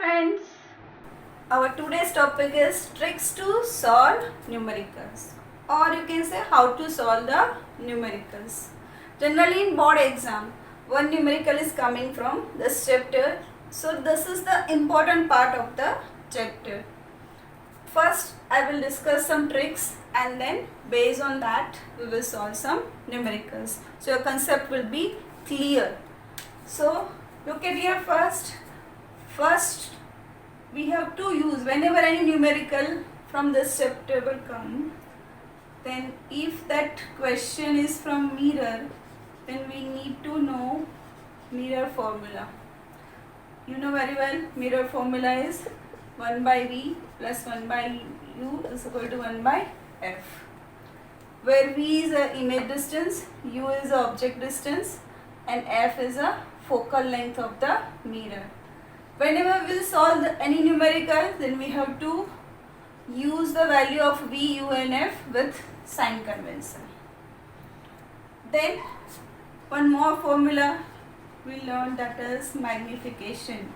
friends. Our today's topic is tricks to solve numericals, or you can say how to solve the numericals. Generally in board exam, one numerical is coming from this chapter. So this is the important part of the chapter. First I will discuss some tricks and then based on that we will solve some numericals. So your concept will be clear. So look at here first. First we have to use whenever any numerical from this chapter will come, then if that question is from mirror, then we need to know mirror formula. You know very well mirror formula is 1 by V plus 1 by U is equal to 1 by F, where V is a image distance, U is a object distance and F is a focal length of the mirror. Whenever we will solve any numerical, then we have to use the value of V, U and F with sign convention. Then one more formula we learned, that is magnification.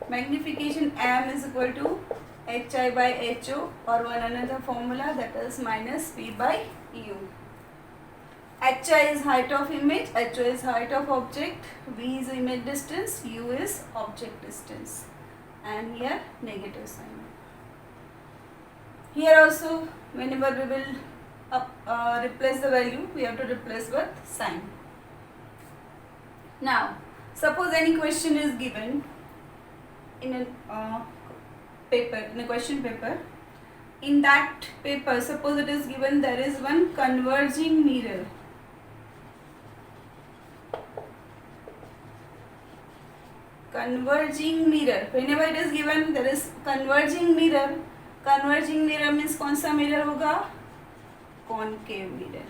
Magnification M is equal to HI by HO, or one another formula, that is minus P by U. HI is height of image, HO is height of object, V is image distance, U is object distance, and here negative sign. Here also whenever we will replace the value, we have to replace with sign. Now suppose any question is given in a paper, in a question paper. In that paper, suppose it is given there is one converging mirror. Converging mirror, whenever it is given there is converging mirror. Converging mirror means कौन सा mirror होगा? Concave mirror.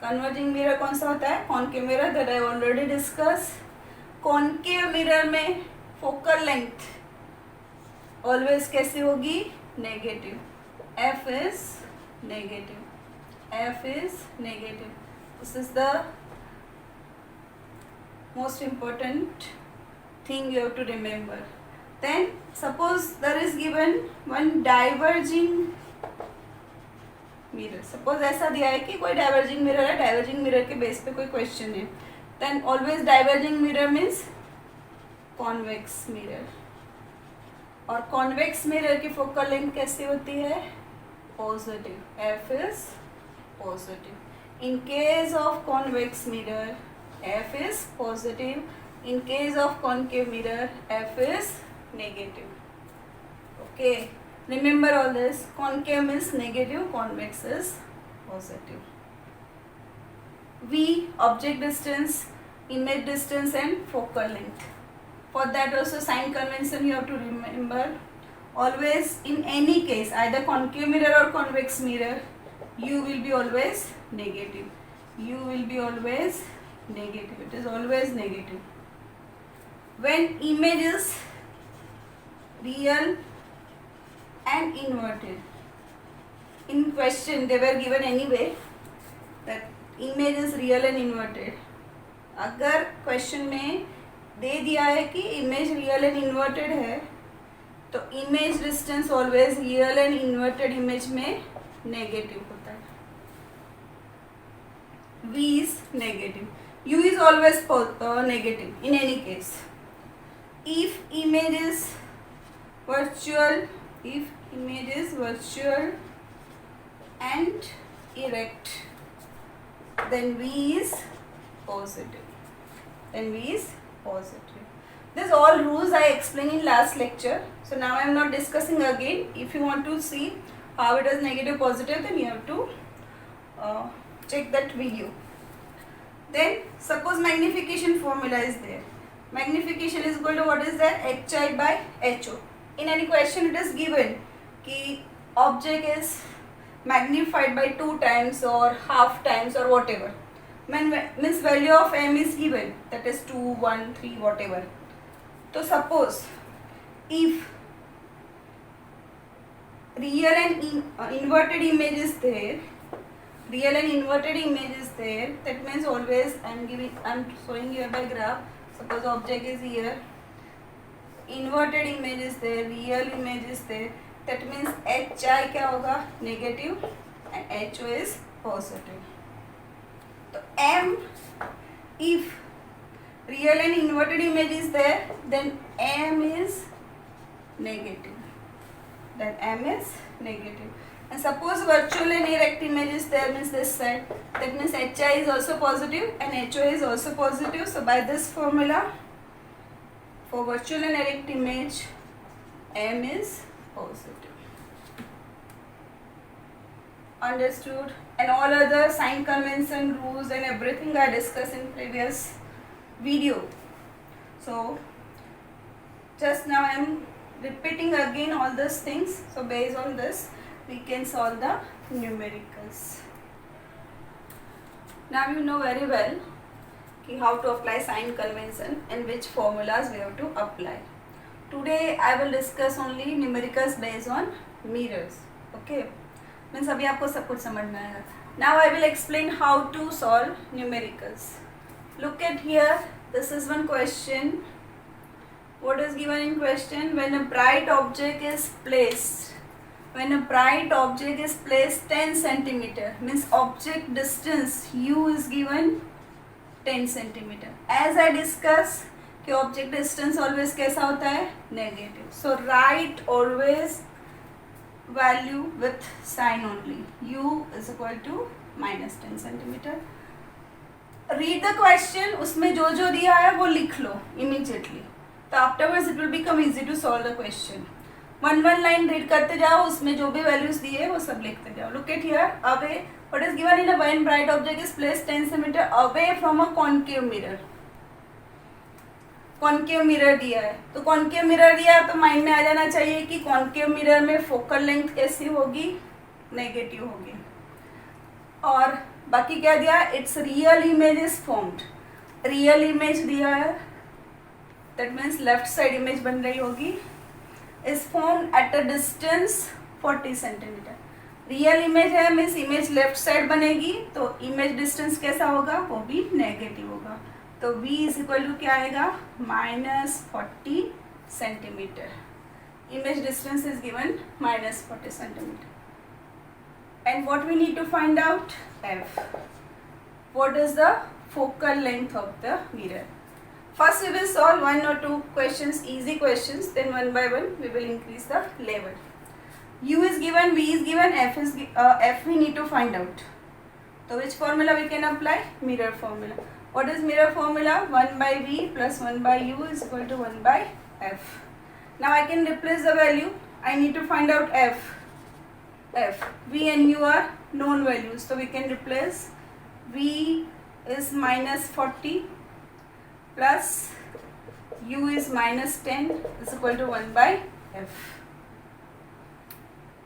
Converging mirror कौन सा होता है? Concave mirror, that I already discussed. Concave mirror में focal length always कैसे होगी? Negative. F is negative. F is negative. This is the most important thing you have to remember. Then suppose there is given one diverging mirror. Suppose ऐसा दिया है कि कोई diverging mirror है, diverging mirror के base पे कोई question है. Then always diverging mirror means convex mirror. और convex mirror की focal length कैसे होती है? Positive. F is positive. In case of convex mirror, F is positive. In case of concave mirror, F is negative. Okay, remember all this. Concave means negative, convex is positive. V, object distance, image distance and focal length. For that also sign convention you have to remember. Always in any case, either concave mirror or convex mirror, U will be always negative. U will be always negative. It is always negative. When image is real and inverted, in question they were given anyway that image is real and inverted. अगर question में दे दिया है कि image real and inverted है, तो image distance always real and inverted image में negative होता है. V is negative. U is always negative in any case. If image is virtual, and erect, then V is positive. These all rules I explained in last lecture. So now I am not discussing again. If you want to see how it is negative, positive, then you have to check that video. Then suppose magnification formula is there. Magnification is equal to what is that? HI by HO. In any question it is given कि object is magnified by 2 times or half times or whatever. Means value of M is given, that is 2, 1, 3, whatever. So suppose if real and inverted image is there, that means always I am showing you by graph. Suppose object is here, inverted image is there, real image is there, that means HI क्या होगा negative and HO is positive. तो M, if real and inverted image is there, then M is negative. Then M is negative. And suppose virtual and erect image is there, means this side, that means HI is also positive and HO is also positive. So by this formula, for virtual and erect image, M is positive. Understood? And all other sign convention rules and everything I discussed in previous video. So just now I am repeating again all these things. So based on this, we can solve the numericals. Now you know very well how to apply sign convention and which formulas we have to apply. Today I will discuss only numericals based on mirrors. Okay, means अभी आपको सब कुछ समझना है. Now I will explain how to solve numericals. Look at here. This is one question. What is given in question? When a bright object is placed, 10 centimeter, means object distance u is given 10 centimeter. As I discussed कि object distance always कैसा होता है? Negative. So write always value with sign only. U is equal to minus 10 centimeter. Read the question. उसमें जो जो दिया है वो लिख लो immediately. तो afterwards it will become easy to solve the question. One line read करते जाओ, उसमें जो भी वैल्यूज दिए वो सब लिखते जाओ. Look at here. Away what is given in a when bright object is placed 10 centimetre away from a concave mirror. Concave mirror दिया है, तो कॉन्केव मिरर दिया है तो माइंड में आ जाना चाहिए कि कॉन्केव मिरर में फोकल लेंथ कैसी होगी? नेगेटिव होगी. और बाकी क्या दिया? It's real image is formed. Real image दिया है, that means left side image बन रही होगी, is formed at a distance 40 centimeter. Real image है मीन्स इमेज लेफ्ट साइड बनेगी, तो इमेज डिस्टेंस कैसा होगा? वो भी नेगेटिव होगा. तो v इज इक्वल टू क्या आएगा? -40 centimetre. Image distance is given -40 centimetre. And what we need to find out? f. What is the focal length of the mirror? First we will solve one or two questions, easy questions, then one by one we will increase the level. U is given, V is given, F we need to find out. So which formula we can apply? Mirror formula. What is mirror formula? 1 by V plus 1 by U is equal to 1 by F. Now I can replace the value. I need to find out F. V and U are known values. So we can replace V is -40 plus u is -10 is equal to 1 by f.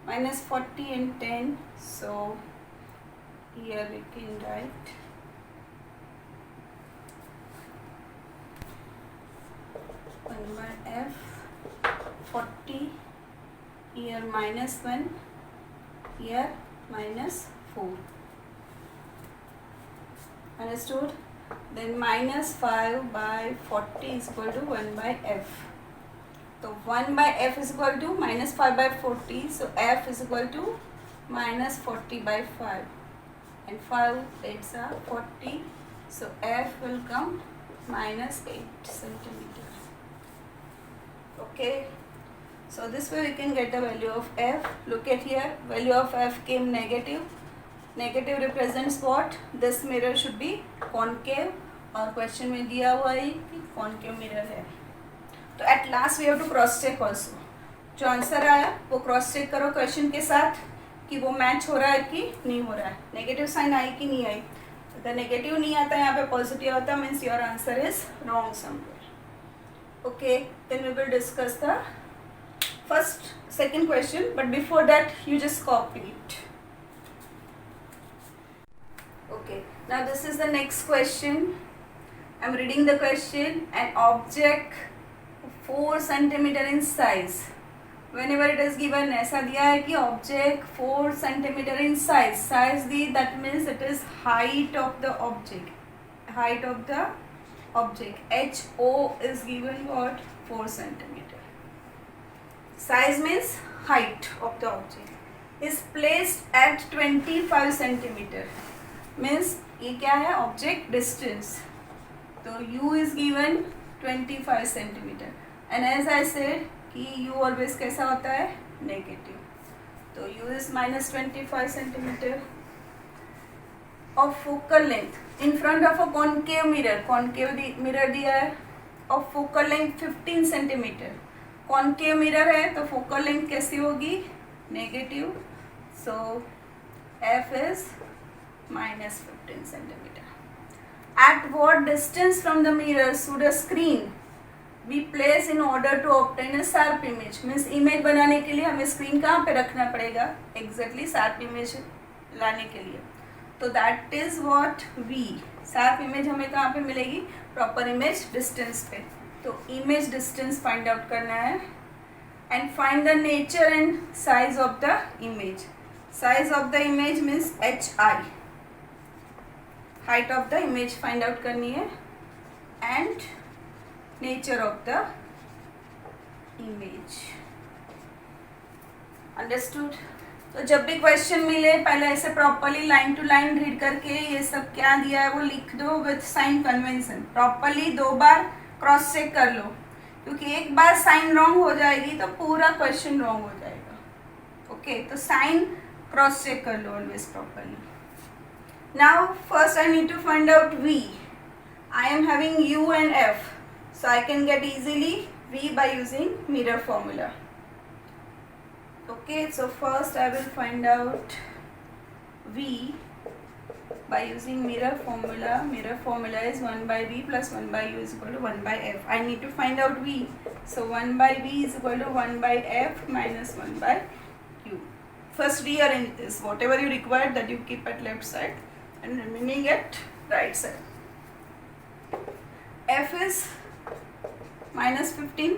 -40 and 10, so here we can write one by f. 40 here -1, here -4. Understood? Then -5 by 40 is equal to 1 by f. So 1 by f is equal to -5 by 40. So f is equal to -40 by 5. And 5 8s are 40. So f will come -8 centimeter. Okay. So this way we can get the value of f. Look at here. Value of f came negative. Negative represents what? This mirror should be concave. और question में दिया हुआ है कि concave mirror है. तो at last we have to cross check also. जो answer आया वो क्रॉस चेक करो क्वेश्चन के साथ कि वो मैच हो रहा है कि नहीं हो रहा है. नेगेटिव साइन आई कि नहीं आई? अगर नेगेटिव नहीं आता यहाँ पे पॉजिटिव आता means your answer is wrong somewhere. Okay, then we will discuss the first second question, but before that you just copy it. Okay, now this is the next question. I am reading the question. An object 4 centimeter in size. Whenever it is given, ऐसा दिया है कि object 4 centimeter in size. Size the, that means it is height of the object. Height of the object. HO is given what? 4 centimeter. size means height of the object, is placed at 25 centimeter. Means ये क्या है, object distance. तो u is given 25 centimeter. And as I said कि u always कैसा होता है, negative. तो u is minus 25 centimeter. Of focal length in front of a concave mirror दिया है. Of focal length 15 centimeter. Concave mirror है तो focal length कैसी होगी, negative. So f is minus 15 centimeter. At what distance from the mirror should a screen be placed in order to obtain a sharp image? Means image बनाने के लिए हमें screen कहाँ पे रखना पड़ेगा, exactly sharp image लाने के लिए. तो that is what v. Sharp image हमें कहाँ पे मिलेगी, प्रॉपर इमेज डिस्टेंस पे. तो इमेज डिस्टेंस फाइंड आउट करना है. And find the nature and size of the image. Size of the image means hi. Height of the image find out करनी है. And nature of the image. Understood. तो जब भी question मिले पहले ऐसे properly line to line read करके ये सब क्या दिया है वो लिख दो विथ साइन कन्वेंशन. प्रॉपरली 2 बार क्रॉस चेक कर लो, क्योंकि एक बार साइन रॉन्ग हो जाएगी तो पूरा क्वेश्चन रॉन्ग हो जाएगा. ओके, तो साइन क्रॉस चेक कर लो always properly. Now first I need to find out v. I am having u and f, so I can get easily v by using mirror formula. Okay, so first I will find out v by using mirror formula. Mirror formula is 1 by v plus 1 by u is equal to 1 by f. I need to find out v. So 1 by v is equal to 1 by f minus 1 by u. First rearrange this. Whatever you require that you keep at left side and remaining at right side. F is minus 15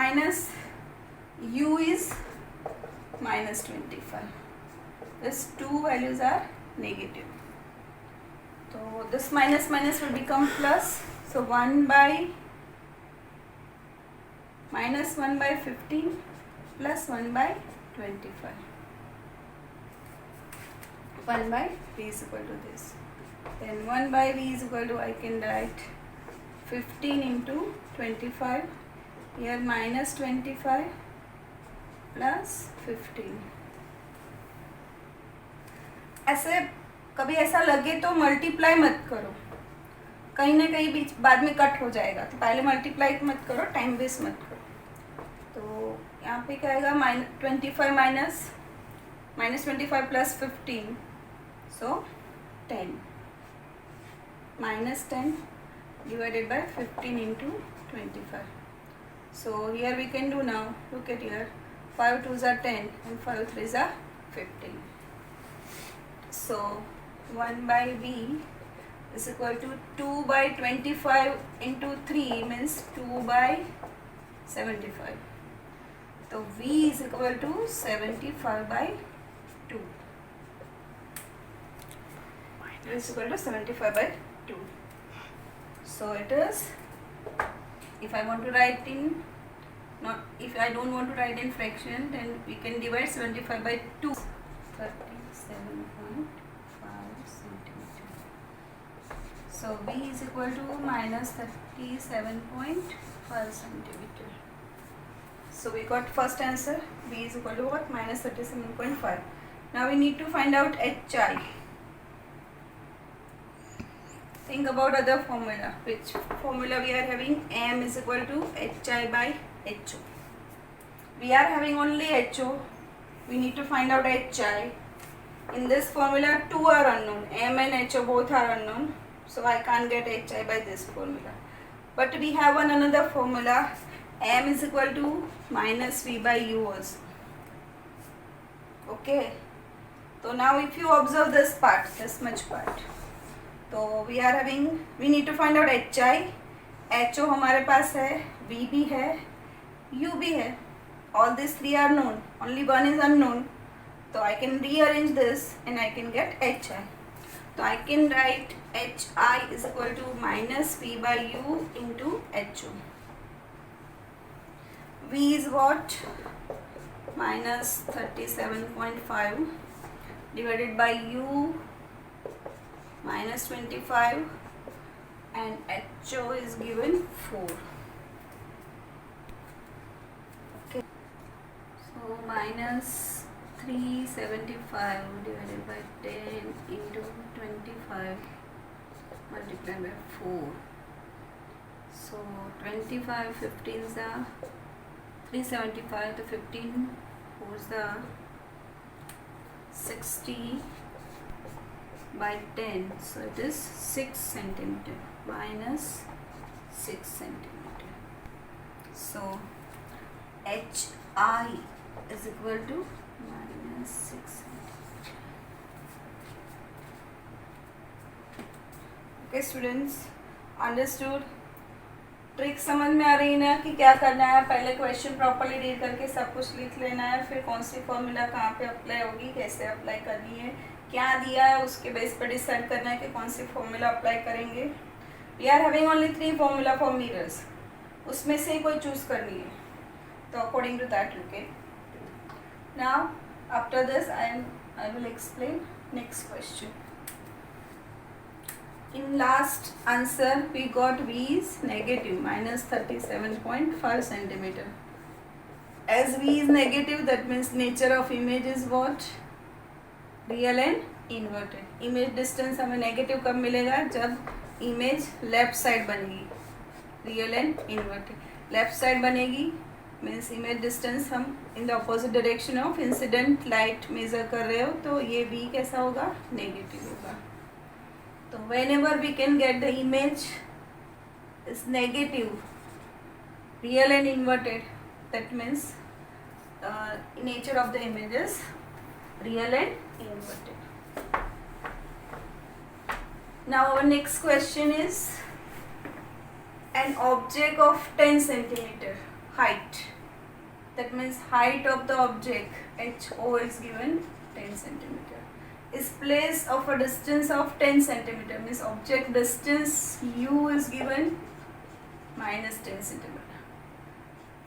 minus u is minus 25. These two values are negative. So this minus minus will become plus. So 1 by minus 1 by 15 plus 1 by 25. 1 by v is equal to this. Then 1 by v is equal to, I can write 15 into 25. Here minus 25 plus 15. ऐसे कभी ऐसा लगे तो multiply मत करो, कहीं ना कहीं बीच बाद में कट हो जाएगा. तो पहले मल्टीप्लाई मत करो, टाइम वेस्ट मत करो. तो यहाँ पे क्या आएगा, -25 minus 25 plus 15, so 10 minus 10 divided by 15 into 25. So here we can do now, look at here, 5 2s are 10 and 5 3s are 15. So 1 by v is equal to 2 by 25 into 3 means 2 by 75. So v is equal to 75 by 2. V is equal to 75 by 2. So it is, if I want to write in, if I don't want to write in fraction, then we can divide 75 by 2. 37.5 centimeter. So v is equal to minus 37.5 centimeter. So we got first answer, v is equal to what, minus 37.5. Now we need to find out hi. Think about other formula. Which formula we are having? M is equal to hi by ho. We are having only ho. We need to find out hi. In this formula, 2 are unknown. M and ho both are unknown. So I can't get hi by this formula. But we have another formula. M is equal to minus v by u also. Okay. So now if you observe this part, this much part. तो we are having, we need to find out hi. ho हमारे पास है, v भी है, u भी है. All these three are known, only one is unknown. So I can rearrange this and I can get hi. So I can write hi is equal to minus v by u into ho. V is what? Minus 37.5 divided by U minus 25, and HO is given 4. Okay. So minus 375 divided by 10 into 25 multiplied by 4. So 25 15s are 375 to 15 4s are 60 by 10. So it is 6 centimeter, minus 6 centimeter. So HI is equal to minus 6 centimeter. Okay students, understood? Trick समझ में आ रही है ना कि क्या करना है? पहले क्वेश्चन प्रॉपर्ली रीड करके सब कुछ लिख लेना है, फिर कौन सी फॉर्मूला कहाँ पे अप्लाई होगी, कैसे अप्लाई करनी है, क्या दिया है उसके बेस पर डिसाइड करना है कि कौन सी फॉर्मूला अप्लाई करेंगे. We are having only 3 formula for mirrors, उसमें से ही कोई चूज करनी है, तो according to that you can. Now after this I will explain next question. In last answer we got V is negative, minus 37.5 centimeter. As V is negative, that means nature of image is what? Real and inverted. Image distance हमें negative कब मिलेगा? जब image left side बनेगी. Real and inverted. Left side बनेगी means image distance हम in the opposite direction of incident light measure कर रहे हो, तो ये V कैसा होगा? Negative होगा. So whenever we can get the image is negative, real and inverted, that means nature of the image is real and inverted. Now our next question is an object of 10 centimeter height. That means height of the object HO is given 10 centimeter. Is placed of a distance of 10 centimeter, means object distance U is given minus 10 centimeter.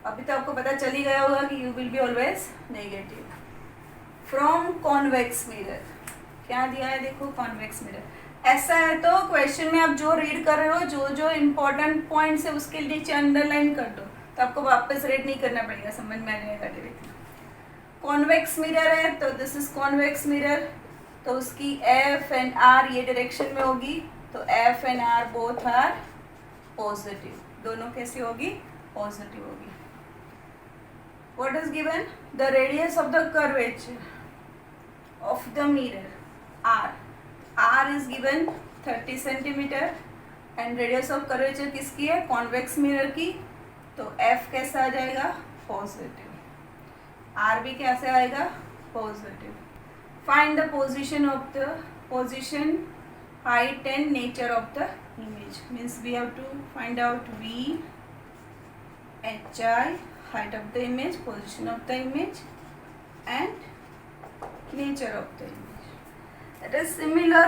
अभी तो आपको पता चल ही गया होगा कि U will be always negative. From convex mirror, क्या दिया है देखो, convex mirror. ऐसा है तो क्वेश्चन में आप जो रीड कर रहे हो, जो जो इम्पोर्टेंट पॉइंट्स है उसके नीचे अंडरलाइन कर दो, तो आपको वापस रीड नहीं करना पड़ेगा, समझ में आ जाएगा डायरेक्टली. कॉन्वेक्स मिरर है तो दिस इज कॉन्वेक्स मिरर, तो उसकी F एंड R ये डायरेक्शन में होगी, तो F and R both are positive. दोनों कैसी होगी? पॉजिटिव होगी. What is given? The radius of the curvature of the mirror R is given 30 centimetre and radius of curvature किसकी है? कॉन्वेक्स मिरर की, तो F कैसा आ जाएगा? पॉजिटिव. R भी कैसे आएगा? Positive. Find the position, height and nature of the image. Means we have to find out V, HI, height of the image, position of the image, and nature of the image. That is similar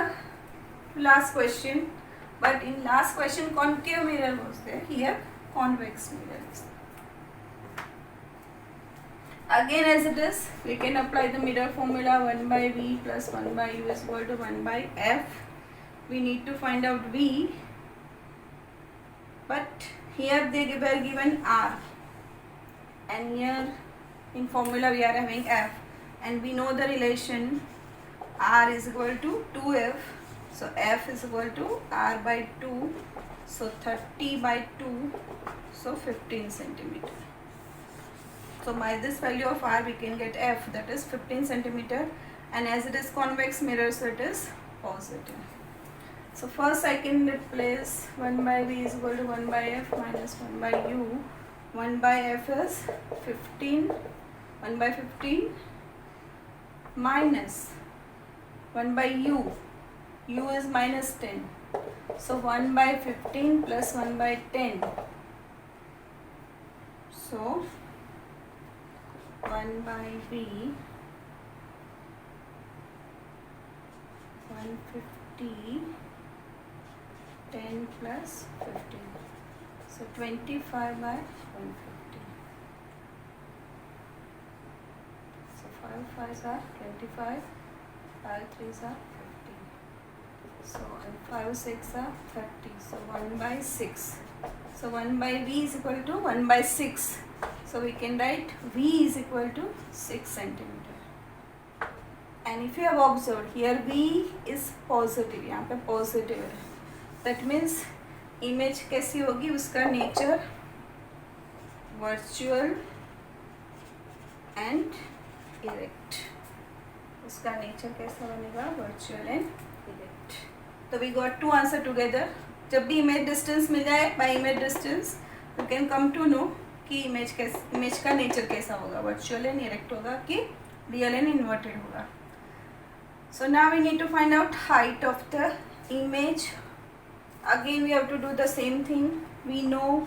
to last question, but in last question concave mirror was there. Here convex mirror is there. Again as it is, we can apply the mirror formula. 1 by V plus 1 by U is equal to 1 by F. We need to find out V, but here they were given R, and here in formula we are having F, and we know the relation R is equal to 2F, so F is equal to R by 2, so 30 by 2, so 15 centimeter. So by this value of R we can get F, that is 15 centimeter, and as it is convex mirror, so it is positive. So first I can replace 1 by V is equal to 1 by F minus 1 by U. 1 by F is 15, 1 by 15 minus 1 by U. U is minus 10. So 1 by 15 plus 1 by 10. So 1 by V, 150, 10 plus 15. So 25 by 150. 5s are 25, 5 3s are 50. So 5 6 are 30. So 1 by 6. So 1 by V is equal to 1 by 6. So we can write V is equal to 6 centimeter. And if you have observed here V is positive, यहाँ पे positive है. That means image कैसी होगी, उसका nature virtual and erect. उसका nature कैसा बनेगा, virtual and erect. तो we got two answer together. जब भी image distance मिल जाए, by image distance you can come to know कि image का nature कैसा होगा, virtual and erect होगा कि real and inverted होगा. So now we need to find out height of the image. Again we have to do the same thing. We know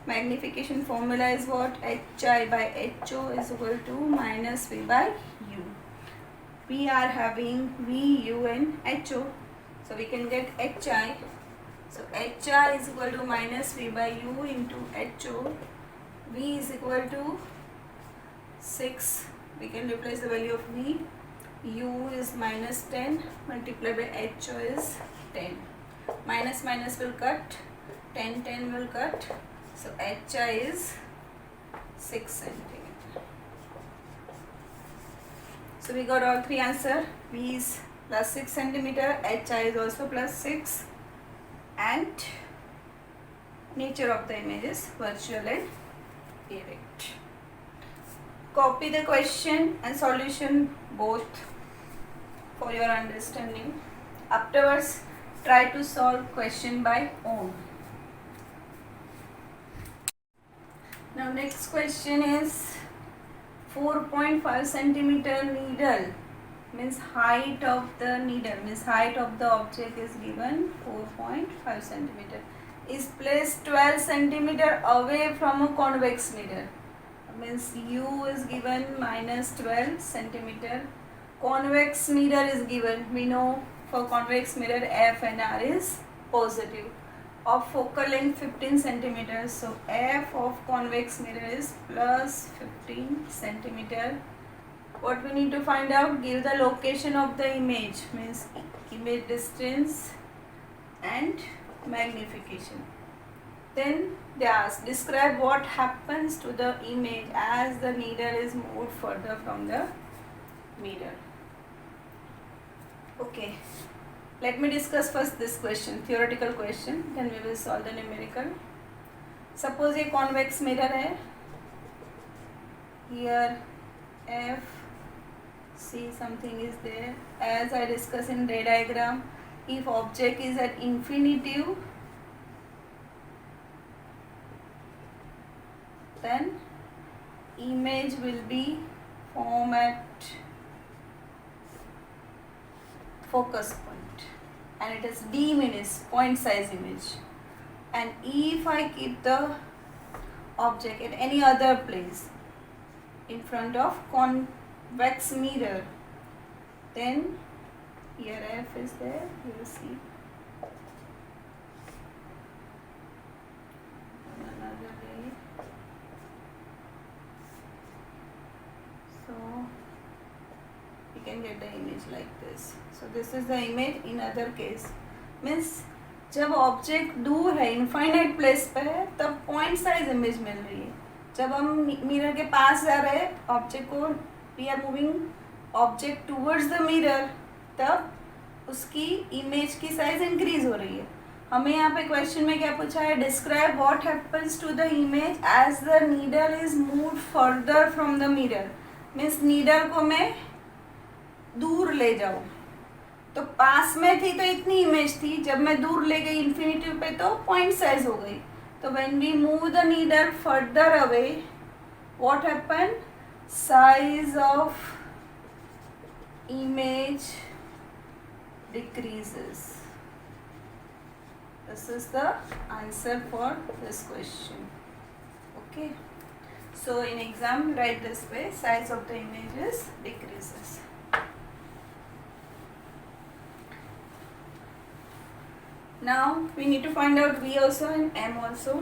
magnification formula is what? Hi by ho is equal to minus v by u. We are having v, u and ho. So we can get hi. So hi is equal to minus v by u into ho. V is equal to 6. We can replace the value of v. U is minus 10 multiplied by ho is 10. Minus minus will cut, 10 will cut. So hi is 6 centimeter. So we got all three answer. V is plus 6 centimeter, hi is also plus 6, and nature of the image is virtual and erect. Copy the question and solution both for your understanding. Afterwards, try to solve question by own. Now next question is 4.5 centimeter needle, means height of the needle, means height of the object is given 4.5 centimeter, is placed 12 centimeter away from a convex mirror. Means u is given minus 12 centimeter. Convex mirror is given. We know for convex mirror f and r is positive. Of focal length 15 centimeters. So f of convex mirror is plus 15 centimeter. What we need to find out? Give the location of the image, means image distance and magnification. Then they ask, describe what happens to the image as the needle is moved further from the mirror. Okay, let me discuss first this question, theoretical question, then we will solve the numerical. Suppose a convex mirror है, here F, C something is there. As I discussed in ray diagram, if object is at infinitive, then image will be formed at focus point and it is diminished point size image. And if I keep the object at any other place in front of convex mirror, then here F is there, you will see another way. So you can get the image like this. So this is the image in other case. Means जब object दूर है, infinite place पे है, तब point size image मिल रही है. जब हम मिरर के पास जा रहे हैं ऑब्जेक्ट को, we are moving object towards the mirror, तब उसकी इमेज की साइज इंक्रीज हो रही है. हमें यहाँ पे क्वेश्चन में क्या पूछा है? Describe what happens to the image as the needle is moved further from the mirror. Means needle को मैं दूर ले जाऊँ, तो पास में थी तो इतनी इमेज थी, जब मैं दूर ले गई इन्फिनिटिव पे तो पॉइंट साइज हो गई. तो when we move the needle further away, what happen? Size of image decreases. This is the answer for this question. Okay, so in exam write this way, size of the images decreases. Now we need to find out V also and M also.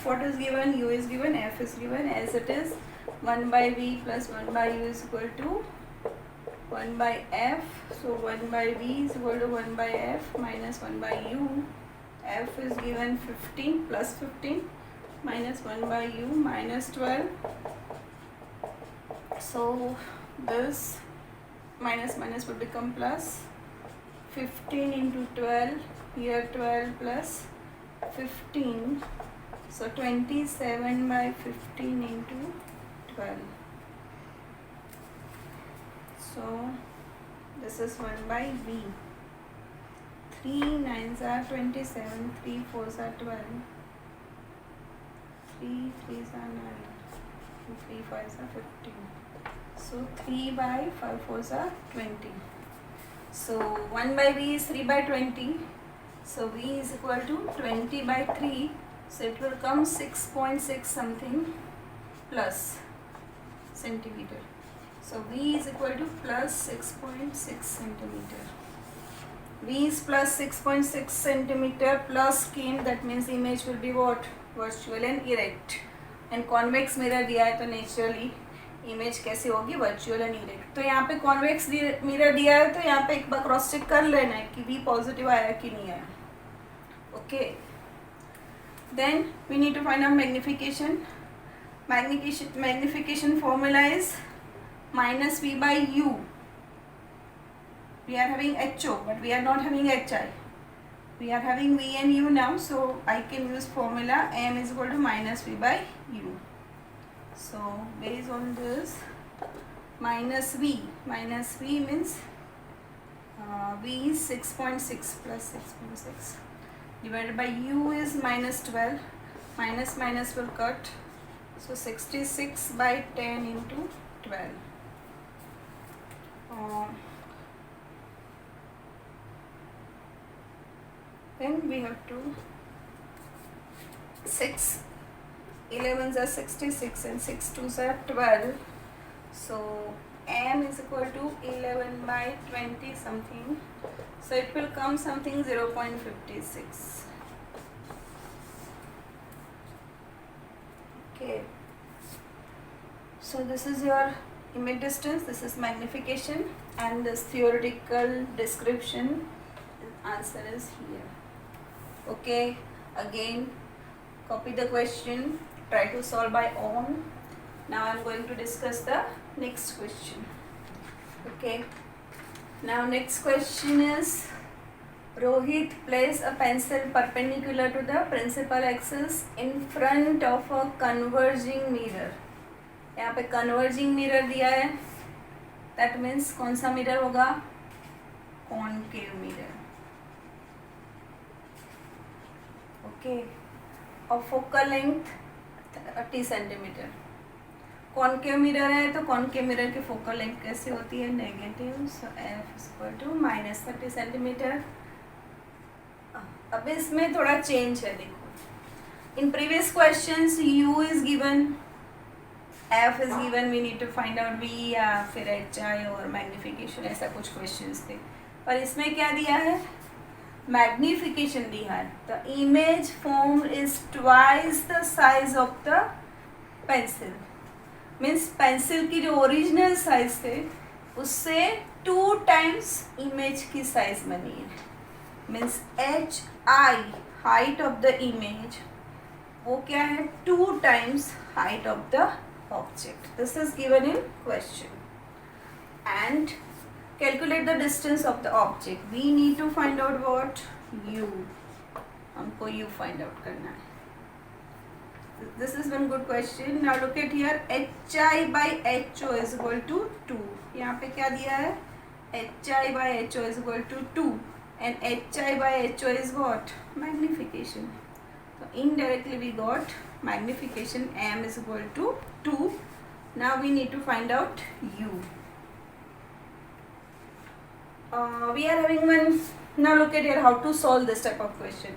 What is given? U is given, F is given, as it is 1 by V plus 1 by U is equal to 1 by f, so 1 by v is equal to 1 by f minus 1 by u. F is given 15 plus 15 minus 1 by u minus 12. So this minus minus will become plus. 15 into 12, here 12 plus 15, so 27 by 15 into 12. So this is 1 by v. 3 9s are 27, 3 4s are 12, 3 3s are 9, 3 5s are 15. So 3 by 5 4s are 20. So 1 by v is 3 by 20. So v is equal to 20 by 3. So it will come 6.6 something plus centimeter. So v is equal to plus 6.6 centimeter. V is plus 6.6 centimeter plus came, that means image will be what? Virtual and erect. And convex mirror दिया है तो naturally image कैसे होगी? Virtual and erect. तो यहाँ पे convex mirror दिया है तो यहाँ पे एक बार क्रॉस चेक कर लेना है कि वी पॉजिटिव आया कि नहीं आया. Okay, then we need to find out magnification. Magnification formula is minus v by u. We are having HO, but we are not having HI. We are having v and u now, so I can use formula m is equal to minus v by u. So based on this, minus v means v is 6.6 plus 6.6 divided by u is minus 12, minus minus will cut, so 66 by 10 into 12. Then we have to 6 11s are 66 and 6 2s are 12. So m is equal to 11 by 20 something. So it will come something 0.56. Okay. So this is your image distance, this is magnification, and this theoretical description answer is here. Okay, again copy the question, try to solve by own. Now I am going to discuss the next question. Okay, now next question is Rohit place a pencil perpendicular to the principal axis in front of a converging mirror. यहाँ पे converging mirror दिया है, that means कौन सा mirror होगा? Concave mirror. Okay, और focal length 30 centimetre. Concave mirror है तो कॉन्केव मिरर की फोकल लेंथ कैसे होती है? Negative. So F is equal to minus 30 centimetre. अब इसमें थोड़ा चेंज है, देखो. In previous questions u is given, f is given, we need to find out v या फिर hi और मैग्निफिकेशन, ऐसा कुछ क्वेश्चंस थे. और इसमें क्या दिया है? मैग्निफिकेशन दिया है. The image form is twice the size of the pencil. Means pencil की जो ओरिजिनल साइज थे उससे 2 टाइम्स इमेज की साइज बनी है. Means H I height of the image, वो क्या है? 2 times height of the object. This is given in question. And calculate the distance of the object. We need to find out what? u. हमको u find out करना है. This is one good question. Now look at here, hi by ho is equal to 2. यहाँ पे क्या दिया है? hi by ho is equal to 2 and hi by ho is what? Magnification. So indirectly we got magnification m is equal to 2. Now we need to find out u. We are having one. Now look at here how to solve this type of question.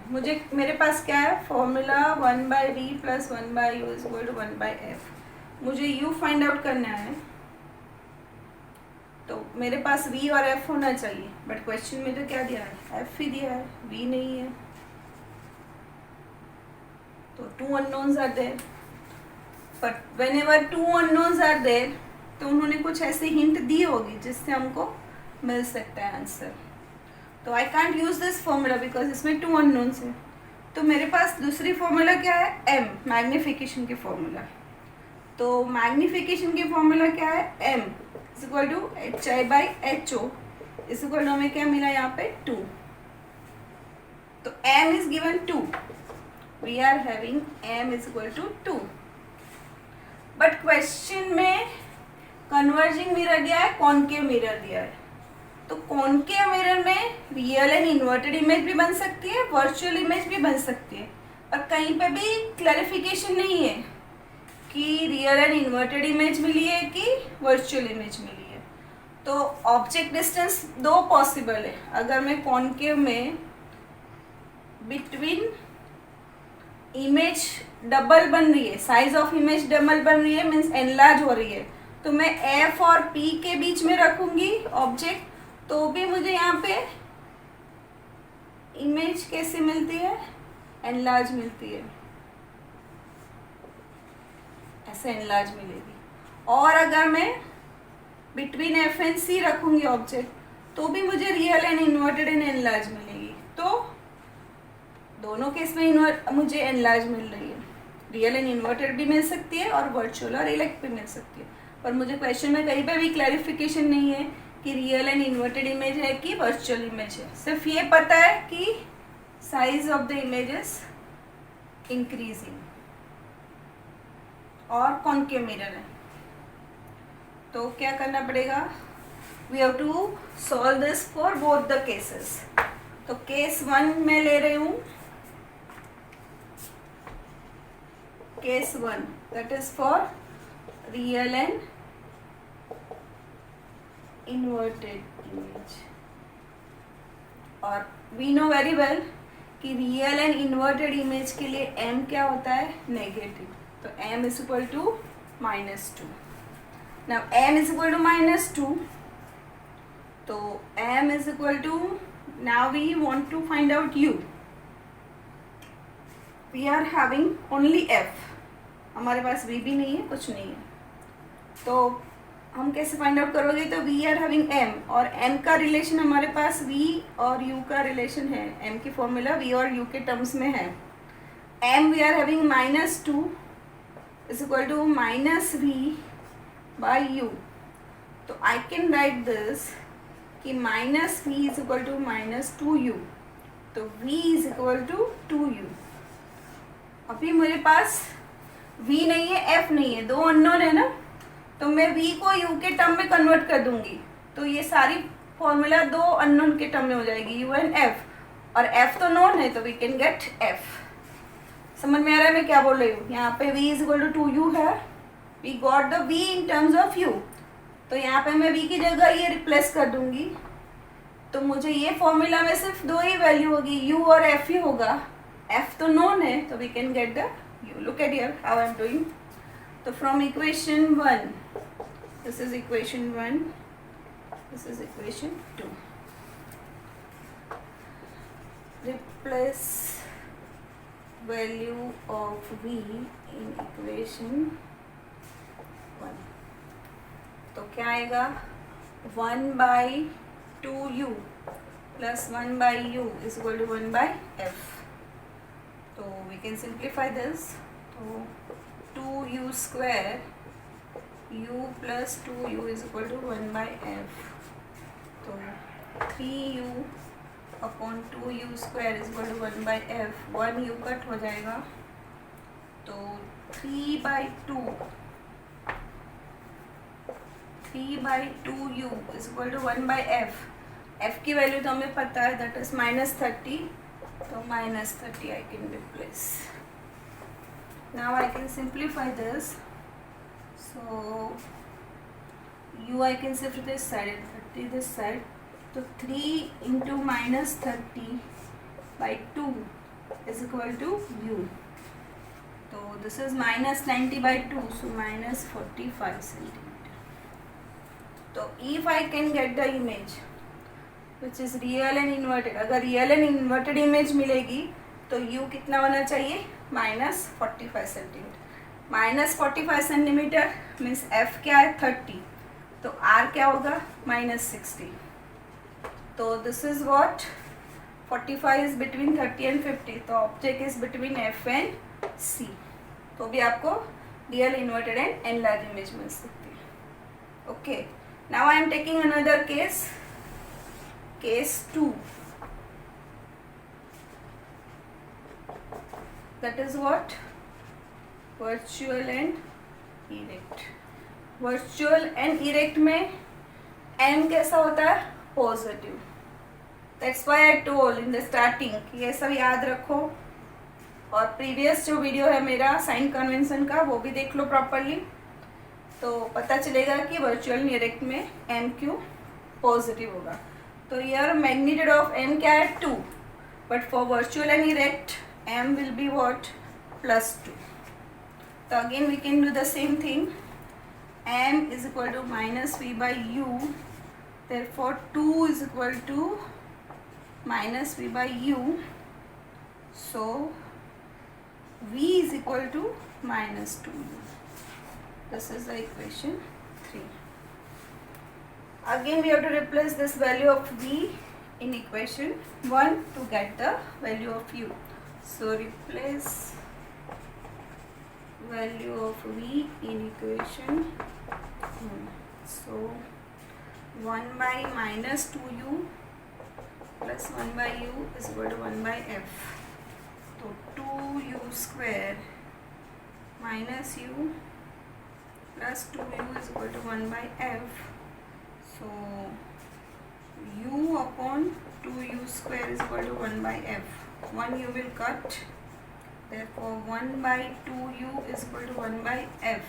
मेरे पास क्या है? Formula 1 by v plus 1 by u is equal to 1 by f. मुझे u find out करना है, तो मेरे पास v और f होना चाहिए. बट क्वेश्चन में तो क्या दिया है? f ही दिया है, v नहीं है. तो 2 unknowns are there. But whenever 2 unknowns are there, तो उन्होंने कुछ ऐसे हिंट दी होगी जिससे हमको मिल सकता है आंसर। तो I can't use this formula because इसमें 2 अननोन्स है। तो मेरे पास दूसरी फॉर्मूला क्या है, m, मैग्नीफिकेशन की फॉर्मूला। तो मैग्नीफिकेशन की फॉर्मूला क्या है, m is equal to HI/HO is equal to हमें क्या मिला यहाँ पे 2। तो m is given 2, we are having m is equal to 2। But question में कन्वर्जिंग मिरर दिया है, कॉनकेव मिरर दिया है। तो कॉनकेव मिरर में रियल एंड इन्वर्टेड इमेज भी बन सकती है, वर्चुअल इमेज भी बन सकती है, और कहीं पे भी क्लैरिफिकेशन नहीं है कि रियल एंड इन्वर्टेड इमेज मिली है कि वर्चुअल इमेज मिली है। तो ऑब्जेक्ट डिस्टेंस 2 पॉसिबल है। अगर मैं कॉनकेव में बिटवीन इमेज डबल बन रही है, साइज ऑफ इमेज डबल बन रही है, मीन्स एनलार्ज हो रही है, तो मैं एफ और पी के बीच में रखूंगी ऑब्जेक्ट, तो भी मुझे यहाँ पे इमेज कैसे मिलती है, एनलार्ज मिलती है, ऐसे एनलार्ज मिलेगी। और अगर मैं बिटवीन एफ एंड सी रखूंगी ऑब्जेक्ट, तो भी मुझे real and inverted and enlarge मिलेगी। तो दोनों केस में मुझे एनलार्ज मिल रही है, रियल एंड इन्वर्टेड भी मिल सकती है और वर्चुअल और इलेक्ट भी मिल सकती है। पर मुझे क्वेश्चन में कहीं पे भी क्लैरिफिकेशन नहीं है कि रियल एंड इन्वर्टेड इमेज है कि वर्चुअल इमेज है। सिर्फ ये पता है कि size of the images increasing और कॉनकेव मिरर है। तो क्या करना पड़ेगा, we have to solve this for both the cases. तो केस 1 में ले रही हूँ, case 1 that is for real and inverted image. और वी नो वेरी वेल कि रियल एंड इन्वर्टेड इमेज के लिए m क्या होता है, नेगेटिव। तो m is equal to -2। Now m is equal to -2, तो m is equal to, now we want to find out u। We are having only f, हमारे पास v भी नहीं है, कुछ नहीं है। तो हम कैसे फाइंड आउट करोगे, तो वी आर हैविंग m, और m का रिलेशन हमारे पास v और u का रिलेशन है। m की फॉर्मूला v और u के टर्म्स में है। m we are having -2 is equal to -v/u। तो आई कैन राइट दिस कि -v is equal to -2u, तो v is equal to 2u। अभी मेरे पास v नहीं है, f नहीं है, 2 अननोन है ना, तो मैं v को u के टर्म में कन्वर्ट कर दूंगी, तो ये सारी फॉर्मूला 2 अननोन के टर्म में हो जाएगी, u एंड f, और f तो नोन है, तो वी कैन गेट f। समझ में आ रहा है मैं क्या बोल रही हूँ। यहाँ पे v is equal to 2u है, we got the v in terms of u, तो यहाँ पे मैं v की जगह ये रिप्लेस कर दूंगी, तो मुझे ये फॉर्मूला में सिर्फ 2 ही वैल्यू होगी, u और f ही होगा। f तो नोन है, तो we can get the u। Look at here how I am doing. तो from equation 1, this is equation 1, this is equation 2. Replace value of v in equation 1. तो क्या आएगा, 1/2u plus 1/u is equal to 1/f. तो we can simplify this. तो 2u square u plus 2u is equal to 1/f. तो 3u upon 2u square is equal to 1/f, 1u cut हो जाएगा, तो 3/2u is equal to 1/f। f की value तो हमें पता है, दैट इज -30, तो -30 I can replace. Now I can simplify this, so u I can shift this side and 30 this side, तो 3 into -30/2 is equal to u, तो this is -90/2, so -45 centimeter. तो if I can get the image which is real and inverted, अगर real and inverted image मिलेगी तो u कितना होना चाहिए, -45 centimetre. -45 centimetre means f क्या है, 30, तो r क्या होगा -60. तो this is what 45 is between 30 and 50. तो object is between f and c. तो भी आपको real inverted and enlarge image मिल सकती है. Okay, now I am taking another case, case 2. That is what virtual and erect. Virtual and erect में m कैसा होता है positive. That's why I told in the starting ये सब याद रखो. और प्रीवियस जो वीडियो है मेरा साइन कन्वेंशन का वो भी देख लो प्रॉपरली, तो पता चलेगा कि वर्चुअल एंड इरेक्ट में m क्यों पॉजिटिव होगा. तो यार मैग्नीट्यूड ऑफ m क्या है 2, but for virtual and erect m will be what +2. तो again we can do the same thing. m is equal to -v by u, therefore 2 is equal to -v by u, so v is equal to -2u. This is the equation 3. Again we have to replace this value of v in equation 1 to get the value of u. So replace value of v in equation 1. So 1 by -2u plus 1 by u is equal to 1 by f. So 2u square minus u plus 2u is equal to 1 by f. So u upon 2u square is equal to 1 by f. 1 u will cut. Therefore 1 by 2u is equal to 1 by f,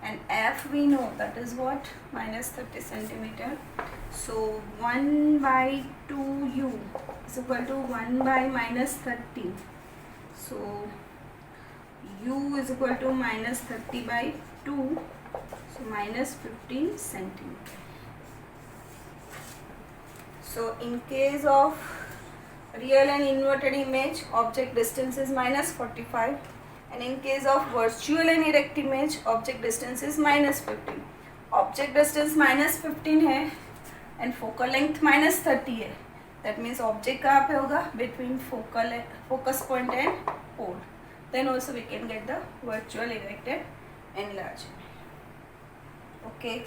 and f we know that is what -30 centimeter. So 1 by 2u is equal to 1 by -30. So u is equal to -30 by 2, so -15 centimeter. So in case of real and inverted image, object distance is -45, and in case of virtual and erect image, object distance is -15. Object distance -15 है and focal length -30 है. That means object कहाँ पे होगा between focus point and pole. Then also we can get the virtual, erect and enlarged. Okay,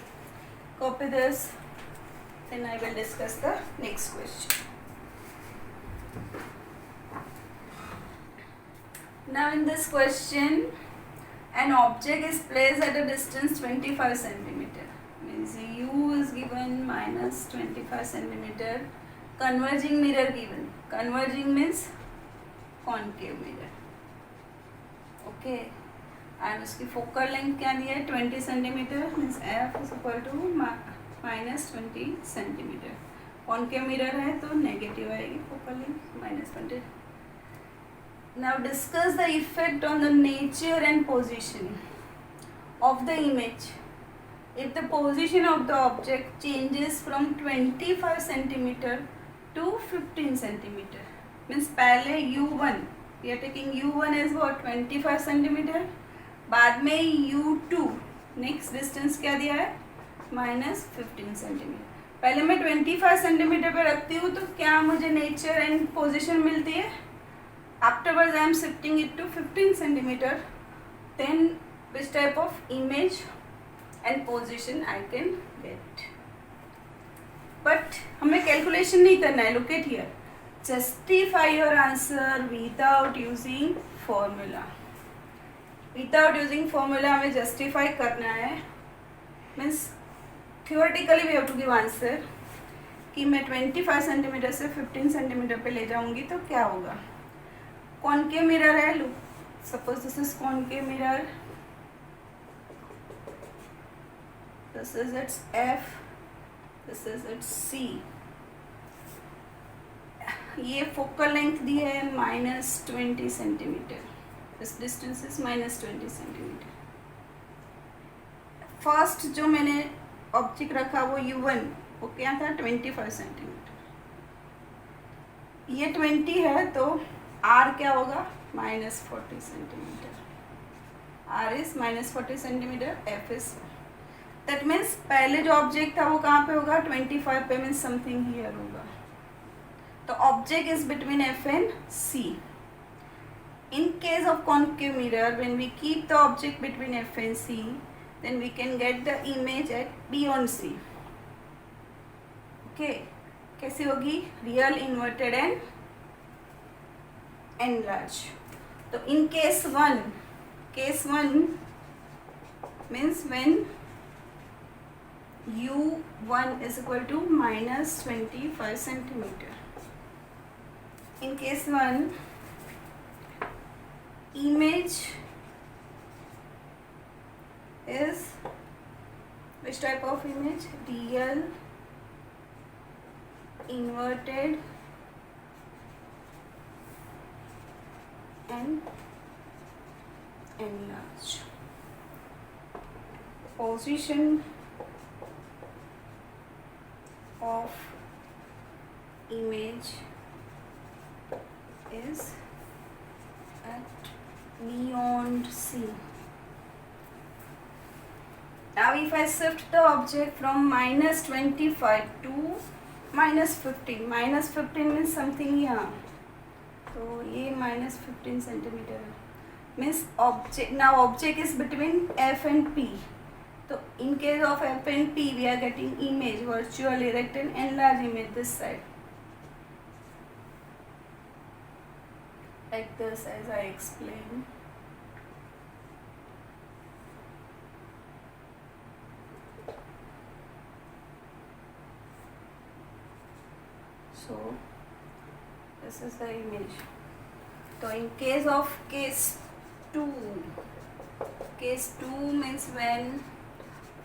copy this. Then I will discuss the next question. Now in this question, an object is placed at a distance 25 centimeter. Means u is given -25 centimeter. Converging mirror given. Converging means concave mirror. Okay. And उसकी focal length क्या दिया है 20 centimeter. Means f is equal to -20 centimeter. Concave mirror है तो negative आएगी focal length -20. Now discuss the effect on the nature and position of the image. If the position of the object changes from 25 centimetre to 15 centimetre, means पहले u1 we are taking u1 as what 25 centimetre, बाद में u2 next distance क्या दिया है -15 centimetre. पहले मैं 25 centimetre पे रखती हूँ तो क्या मुझे नेचर एंड पोजीशन मिलती है. Afterwards I am shifting it to 15 centimetre, then which type of image and position I can get. But हमें कैलकुलेशन नहीं करना है. Look at here, justify your answer without using formula. Without using formula हमें justify करना है. Means theoretically we have to give answer कि मैं 25 centimetre से 15 सेंटीमीटर पे ले जाऊंगी तो क्या होगा. कॉनकेव मिरर है. Look, suppose this is concave mirror, this is its F, this is its C. ये फोकल लेंथ दी है -20 centimetre. This distance is -20 centimetre. First जो मैंने ऑब्जेक्ट रखा वो u1, वो क्या था 25 सेंटीमीटर. ये 20 है तो r क्या होगा -40 centimetre. r is -40 centimetre, f is. That means पहले जो ऑब्जेक्ट था वो कहाँ पे होगा, 25 पे, मीन्स समथिंग हियर होगा. तो object is between F and C. In case of concave mirror, when we keep the object between F and C, then we can get the image at beyond C. Okay, कैसी होगी, real, inverted and enlarged. तो in case 1 means when U1 is equal to minus 25 centimeter. In case 1, image is which type of image? Real, inverted and enlarged. Position of image is at beyond C. Now if I shift the object from minus 25 to minus 15, minus 15 means something here. तो ये minus 15 centimeter means object, now object is between F and P. So in case of F and P, we are getting image, virtual, erect and enlarged image this side. Like this as I explained. So this is the image. So in case of case 2 means when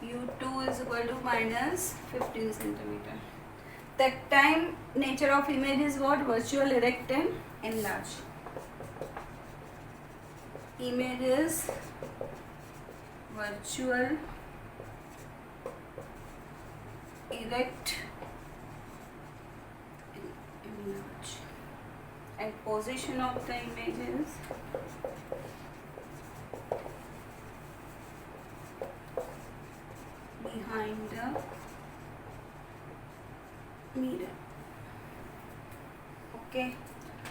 U2 is equal to minus 15 centimeter. That time nature of image is what? Virtual, erect and enlarged. Image is virtual, erect and enlarged. And position of the image is behind the mirror. Okay,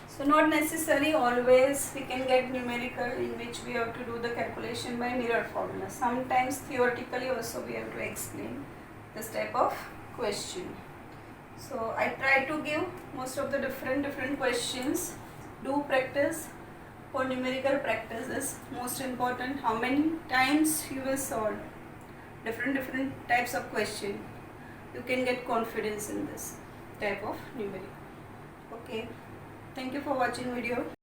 so not necessarily always we can get numerical in which we have to do the calculation by mirror formula. Sometimes theoretically also we have to explain this type of question. So I try to give most of the different questions. Do practice. For numerical practice is most important. How many times you will solve different types of question, you can get confidence in this type of numerical. Okay, thank you for watching video.